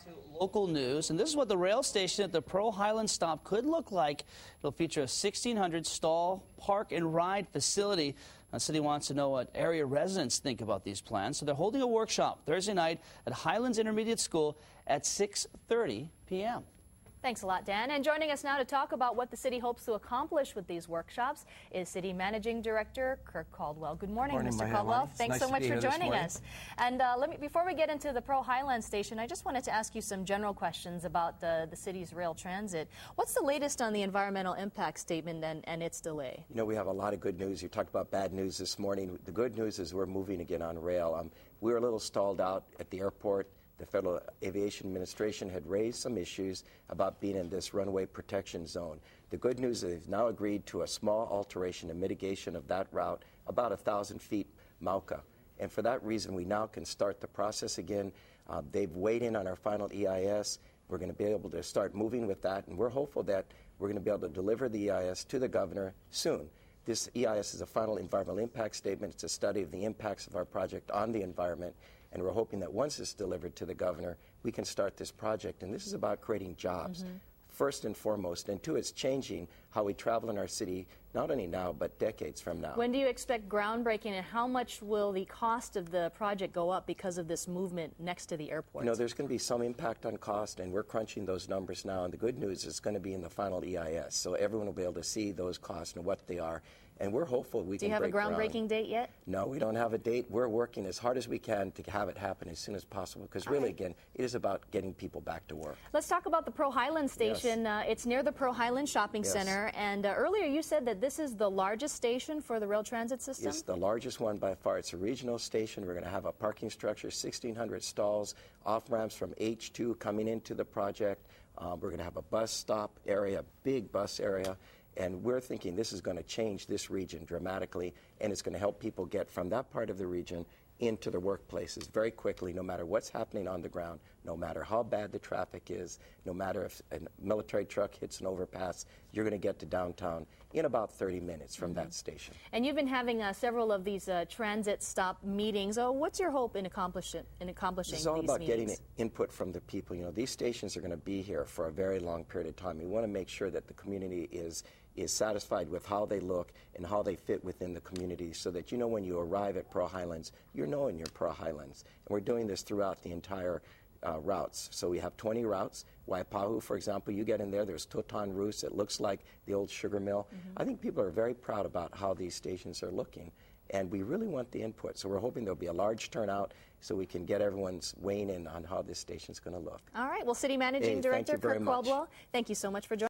To local news, and this is what the rail station at the Pearl Highlands stop could look like. It'll feature a 1,600 stall park and ride facility. The city wants to know what area residents think about these plans, so they're holding a workshop Thursday night at Highlands Intermediate School at 6:30 p.m. Thanks a lot, Dan. And joining us now to talk about what the city hopes to accomplish with these workshops is City Managing Director Kirk Caldwell. Good morning, Mr. Caldwell. Thanks so much for joining us. And before we get into the Pearl Highlands station, I just wanted to ask you some general questions about the city's rail transit. What's the latest on the environmental impact statement and its delay? You know, we have a lot of good news. You talked about bad news this morning. The good news is we're moving again on rail. We were a little stalled out at the airport. The Federal Aviation Administration had raised some issues about being in this runway protection zone. The good news is they've now agreed to a small alteration and mitigation of that route, about 1,000 feet Mauka. And for that reason, we now can start the process again. They've weighed in on our final EIS. We're going to be able to start moving with that, and we're hopeful that we're going to be able to deliver the EIS to the governor soon. This EIS is a final environmental impact statement. It's a study of the impacts of our project on the environment. And we're hoping that once it's delivered to the governor, we can start this project. And this is about creating jobs, first and foremost. And two, it's changing how we travel in our city, not only now, but decades from now. When do you expect groundbreaking, and how much will the cost of the project go up because of this movement next to the airport? You know, there's going to be some impact on cost, and we're crunching those numbers now. And the good news is it's going to be in the final EIS. So everyone will be able to see those costs and what they are. And we're hopeful we can break ground. Do you have a groundbreaking date yet? No, we don't have a date. We're working as hard as we can to have it happen as soon as possible, because really, again, it is about getting people back to work. Let's talk about the Pearl Highlands station. Yes. It's near the Pearl Highlands Shopping Center. And earlier you said that this is the largest station for the rail transit system? It's the largest one by far. It's a regional station. We're going to have a parking structure, 1,600 stalls, off-ramps from H2 coming into the project. We're going to have a bus stop area, big bus area. And we're thinking this is going to change this region dramatically, and it's going to help people get from that part of the region into the workplaces very quickly, no matter what's happening on the ground, no matter how bad the traffic is, no matter if a military truck hits an overpass, you're going to get to downtown in about 30 minutes from that station. And you've been having several of these transit stop meetings. What's your hope in accomplishing these meetings? It's all about getting input from the people. You know, these stations are going to be here for a very long period of time. We want to make sure that the community is satisfied with how they look and how they fit within the community, so that, you know, when you arrive at Pearl Highlands, you're knowing you're Pearl Highlands. And we're doing this throughout the entire routes. So we have 20 routes. Waipahu, for example, you get in there, there's Toton Roost. It looks like the old sugar mill. I think people are very proud about how these stations are looking, and we really want the input. So we're hoping there'll be a large turnout so we can get everyone's weighing in on how this station's going to look. All right. Well, City Managing Director Kirk Caldwell, thank you so much for joining us.